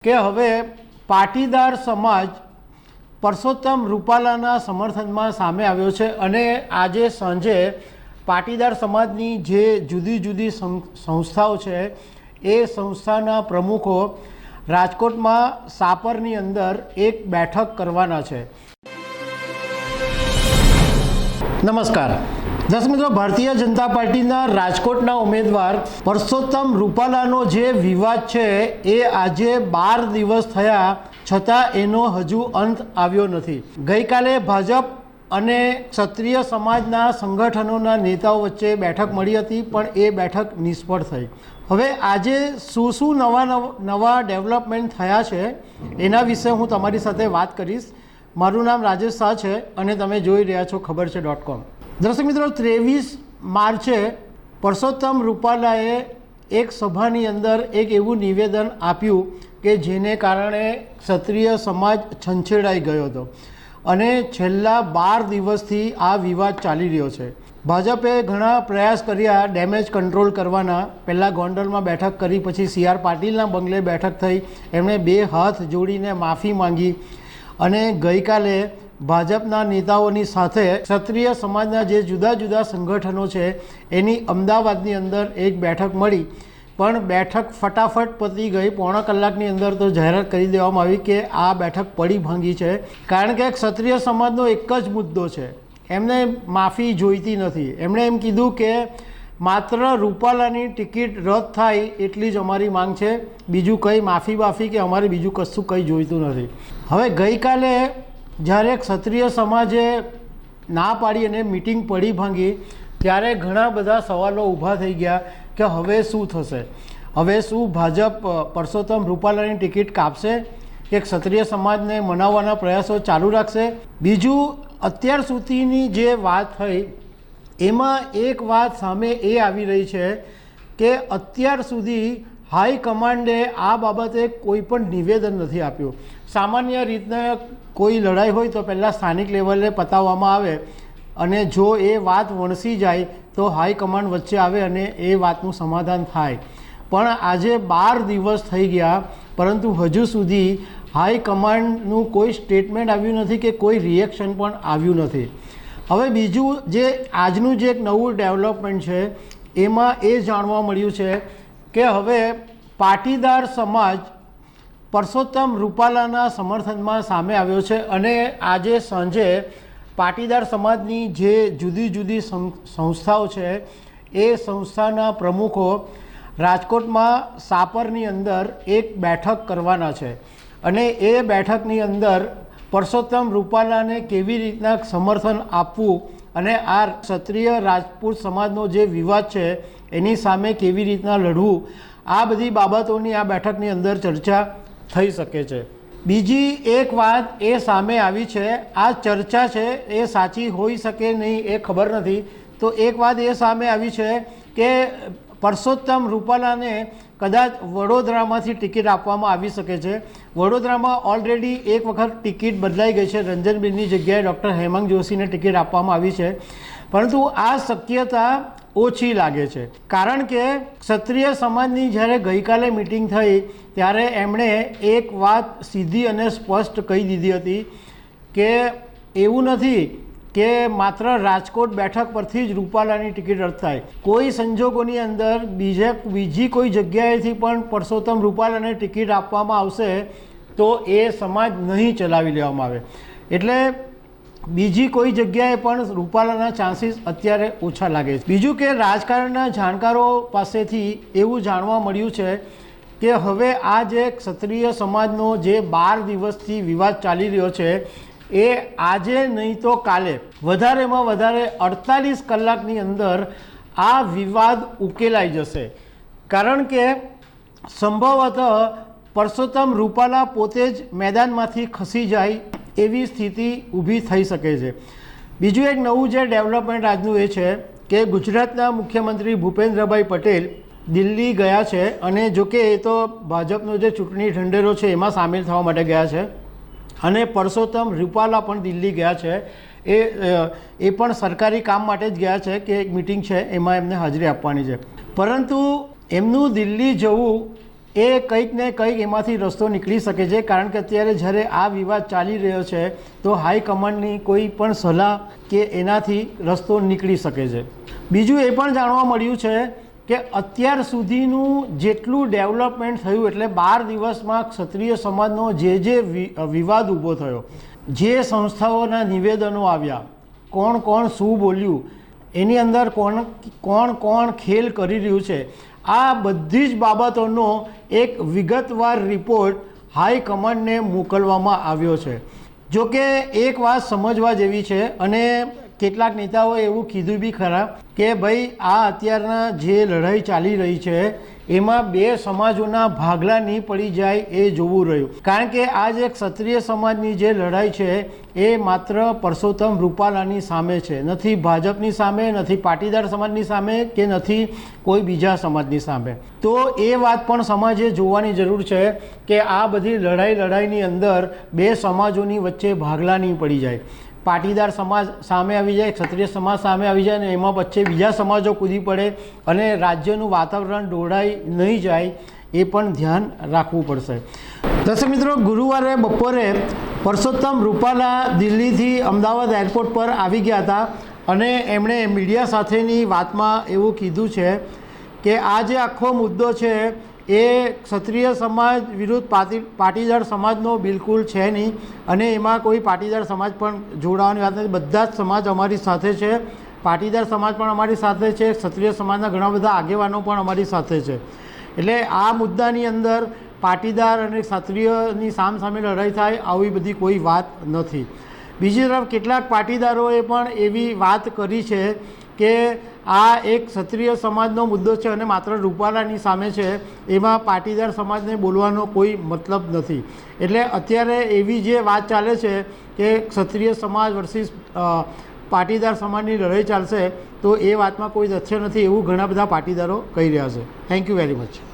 કે હવે પાટીદાર સમાજ પરસોત્તમ રૂપાલાના સમર્થનમાં સામે આવ્યો છે અને આજે સાંજે પાટીદાર સમાજની જે જુદી જુદી સંસ્થાઓ છે એ સંસ્થાના પ્રમુખો રાજકોટમાં સાપરની અંદર એક બેઠક કરવાના છે। નમસ્કાર દર્શક મિત્રો, ભારતીય જનતા પાર્ટીના રાજકોટના ઉમેદવાર પરસોત્તમ રૂપાલાનો જે વિવાદ છે એ આજે 12 દિવસ થયા છતાં એનો હજુ અંત આવ્યો નથી। ગઈકાલે ભાજપ અને ક્ષત્રિય સમાજના સંગઠનોના નેતાઓ વચ્ચે બેઠક મળી હતી, પણ એ બેઠક નિષ્ફળ થઈ। હવે આજે શું નવા ડેવલપમેન્ટ થયા છે એના વિશે હું તમારી સાથે વાત કરીશ। મારું નામ રાજેશ શાહ છે અને તમે જોઈ રહ્યા છો ખબરછે.com। દર્શક મિત્રો, 23 માર્ચે પરસોત્તમ રૂપાલાએ એક સભાની અંદર એક એવું નિવેદન આપ્યું કે જેને કારણે ક્ષત્રિય સમાજ છંછેડાઈ ગયો હતો અને છેલ્લા 12 દિવસથી આ વિવાદ ચાલી રહ્યો છે। ભાજપે ઘણા પ્રયાસ કર્યા ડેમેજ કંટ્રોલ કરવાના। પહેલાં ગોંડલમાં બેઠક કરી, પછી CR પાટીલના બંગલે બેઠક થઈ, એમણે 2 હાથ જોડીને માફી માંગી અને ગઈકાલે ભાજપના નેતાઓની સાથે ક્ષત્રિય સમાજના જે જુદા જુદા સંગઠનો છે એની અમદાવાદની અંદર એક બેઠક મળી, પણ બેઠક ફટાફટ પતી ગઈ। પોણા કલાકની અંદર તો જાહેરાત કરી દેવામાં આવી કે આ બેઠક પડી ભાંગી છે, કારણ કે ક્ષત્રિય સમાજનો એક જ મુદ્દો છે, એમને માફી જોઈતી નથી। એમણે એમ કીધું કે માત્ર રૂપાલાની ટિકિટ રદ થાય એટલી જ અમારી માંગ છે, બીજું કંઈ માફી કે અમારે બીજું કશું કંઈ જોઈતું નથી। હવે ગઈકાલે જ્યારે ક્ષત્રિય સમાજે ના પાડી અને મિટિંગ પડી ભાંગી ત્યારે ઘણા બધા સવાલો ઊભા થઈ ગયા કે હવે શું થશે? હવે શું ભાજપ પરસોત્તમ રૂપાલાની ટિકિટ કાપશે કે ક્ષત્રિય સમાજને મનાવવાના પ્રયાસો ચાલુ રાખશે? બીજું, અત્યાર સુધીની જે વાત થઈ એમાં એક વાત સામે એ આવી રહી છે કે અત્યાર સુધી હાઈકમાન્ડે આ બાબતે કોઈ પણ નિવેદન નથી આપ્યું। સામાન્ય રીતના કોઈ લડાઈ હોય તો પહેલાં સ્થાનિક લેવલે પતાવવામાં આવે અને જો એ વાત વણસી જાય તો હાઈકમાન્ડ વચ્ચે આવે અને એ વાતનું સમાધાન થાય, પણ આજે 12 દિવસ થઈ ગયા પરંતુ હજુ સુધી હાઈકમાન્ડનું કોઈ સ્ટેટમેન્ટ આવ્યું નથી કે કોઈ રિએક્શન પણ આવ્યું નથી। હવે બીજું જે આજનું જે એક નવું ડેવલપમેન્ટ છે એમાં એ જાણવા મળ્યું છે કે હવે પાટીદાર સમાજ પરસોત્તમ રૂપાલાના સમર્થનમાં સામે આવ્યો છે અને આજે સાંજે પાટીદાર સમાજની જે જુદી જુદી સંસ્થાઓ છે એ સંસ્થાના પ્રમુખો રાજકોટમાં સાપરની અંદર એક બેઠક કરવાના છે અને એ બેઠકની અંદર પરસોત્તમ રૂપાલાને કેવી રીતના સમર્થન આપવું અને આ ક્ષત્રિય રાજપૂત સમાજનો જે વિવાદ છે એની સામે કેવી રીતના લડવું, આ બધી બાબતોની આ બેઠકની અંદર ચર્ચા થઈ શકે છે। બીજી એક વાત એ સામે આવી છે, આ ચર્ચા છે એ સાચી હોઈ શકે નહીં એ ખબર નથી, તો એક વાત એ સામે આવી છે કે પરસોત્તમ રૂપાલાને કદાચ વડોદરામાંથી ટિકિટ આપવામાં આવી શકે છે। વડોદરામાં ઓલરેડી એક વખત ટિકિટ બદલાઈ ગઈ છે, રંજનબેનની જગ્યાએ ડૉક્ટર હેમાંગ જોશીને ટિકિટ આપવામાં આવી છે, પરંતુ આ શક્યતા ઓછી લાગે છે, કારણ કે ક્ષત્રિય સમાજની જ્યારે ગઈકાલે મિટિંગ થઈ ત્યારે એમણે એક વાત સીધી અને સ્પષ્ટ કહી દીધી હતી કે એવું નથી કે માત્ર રાજકોટ બેઠક પરથી જ રૂપાલાની ટિકિટ રદ થાય, કોઈ સંજોગોની અંદર બીજી કોઈ જગ્યાએથી પણ પરસોત્તમ રૂપાલાને ટિકિટ આપવામાં આવશે તો એ સમાજ નહીં ચલાવી લેવામાં આવે। એટલે બીજી કોઈ જગ્યાએ પણ રૂપાલાના ચાન્સીસ અત્યારે ઓછા લાગે છે। બીજું કે રાજકારણના જાણકારો પાસેથી એવું જાણવા મળ્યું છે કે હવે આ જે ક્ષત્રિય સમાજનો જે 12 દિવસથી વિવાદ ચાલી રહ્યો છે એ આજે નહીં તો કાલે વધારેમાં વધારે 48 કલાકની અંદર આ વિવાદ ઉકેલાઈ જશે, કારણ કે સંભવતઃ પરસોત્તમ રૂપાલા પોતે જ મેદાનમાંથી ખસી જાય એવી સ્થિતિ ઊભી થઈ શકે છે। બીજું એક નવું જે ડેવલપમેન્ટ આજનું એ છે કે ગુજરાતના મુખ્યમંત્રી ભૂપેન્દ્રભાઈ પટેલ દિલ્હી ગયા છે અને જોકે એ તો ભાજપનો જે ચૂંટણી ઢંઢેરો છે એમાં સામેલ થવા માટે ગયા છે અને પરસોત્તમ રૂપાલા પણ દિલ્હી ગયા છે। એ પણ સરકારી કામ માટે જ ગયા છે કે એક મિટિંગ છે એમાં એમને હાજરી આપવાની છે, પરંતુ એમનું દિલ્હી જવું એ કંઈક ને કંઈક એમાંથી રસ્તો નીકળી શકે છે, કારણ કે અત્યારે જ્યારે આ વિવાદ ચાલી રહ્યો છે તો હાઈકમાન્ડની કોઈ પણ સલાહ કે એનાથી રસ્તો નીકળી શકે છે. બીજું એ પણ જાણવા મળ્યું છે કે અત્યાર સુધીનું જેટલું ડેવલપમેન્ટ થયું, એટલે 12 દિવસમાં ક્ષત્રિય સમાજનો જે વિવાદ ઊભો થયો, જે સંસ્થાઓના નિવેદનો આવ્યા, કોણ શું બોલ્યું, એની અંદર કોણ ખેલ કરી રહ્યું છે, આ બધી જ બાબતોનો એક વિગતવાર રિપોર્ટ હાઈકમાન્ડને મોકલવામાં આવ્યો છે. જોકે એક વાત સમજવા જેવી છે, અને કેટલાક નેતાઓએ એવું કીધું બી ખરા કે ભાઈ આ અત્યારના જે લડાઈ ચાલી રહી છે એમાં બે સમાજોના ભાગલા નહીં પડી જાય એ જોવું રહ્યું, કારણ કે આ જે ક્ષત્રિય સમાજની જે લડાઈ છે એ માત્ર પરસોત્તમ રૂપાલાની સામે છે, નથી ભાજપની સામે, નથી પાટીદાર સમાજની સામે, કે નથી કોઈ બીજા સમાજની સામે. તો એ વાત પણ સમાજે જોવાની જરૂર છે કે આ બધી લડાઈની અંદર બે સમાજોની વચ્ચે ભાગલા નહીં પડી જાય, પાટીદાર સમાજ સામે આવી જાય, ક્ષત્રિય સમાજ સામે આવી જાય, અને એમાં વચ્ચે બીજા સમાજો કૂદી પડે અને રાજ્યનું વાતાવરણ દોડાઈ નહીં જાય, એ પણ ધ્યાન રાખવું પડશે. દર્શક મિત્રો, ગુરુવારે બપોરે પરસોત્તમ રૂપાલા દિલ્હીથી અમદાવાદ એરપોર્ટ પર આવી ગયા હતા અને એમણે મીડિયા સાથેની વાતમાં એવું કીધું છે કે આ જે આખો મુદ્દો છે એ ક્ષત્રિય સમાજ વિરુદ્ધ પાટીદાર સમાજનો બિલકુલ છે નહીં, અને એમાં કોઈ પાટીદાર સમાજ પણ જોડાવાની વાત નથી. બધા જ સમાજ અમારી સાથે છે, પાટીદાર સમાજ પણ અમારી સાથે છે, ક્ષત્રિય સમાજના ઘણા બધા આગેવાનો પણ અમારી સાથે છે. એટલે આ મુદ્દાની અંદર પાટીદાર અને ક્ષત્રિયની સામસામે લડાઈ થાય આવી બધી કોઈ વાત નથી. બીજી તરફ કેટલાક પાટીદારોએ પણ એવી વાત કરી છે કે આ એક ક્ષત્રિય સમાજનો મુદ્દો છે અને માત્ર રૂપાલાની સામે છે, એમાં પાટીદાર સમાજને બોલવાનો કોઈ મતલબ નથી. એટલે અત્યારે એવી જે વાત ચાલે છે કે ક્ષત્રિય સમાજ વર્સિસ પાટીદાર સમાજની લડાઈ ચાલશે, તો એ વાતમાં કોઈ તથ્ય નથી એવું ઘણા બધા પાટીદારો કહી રહ્યા છે. Thank you very much.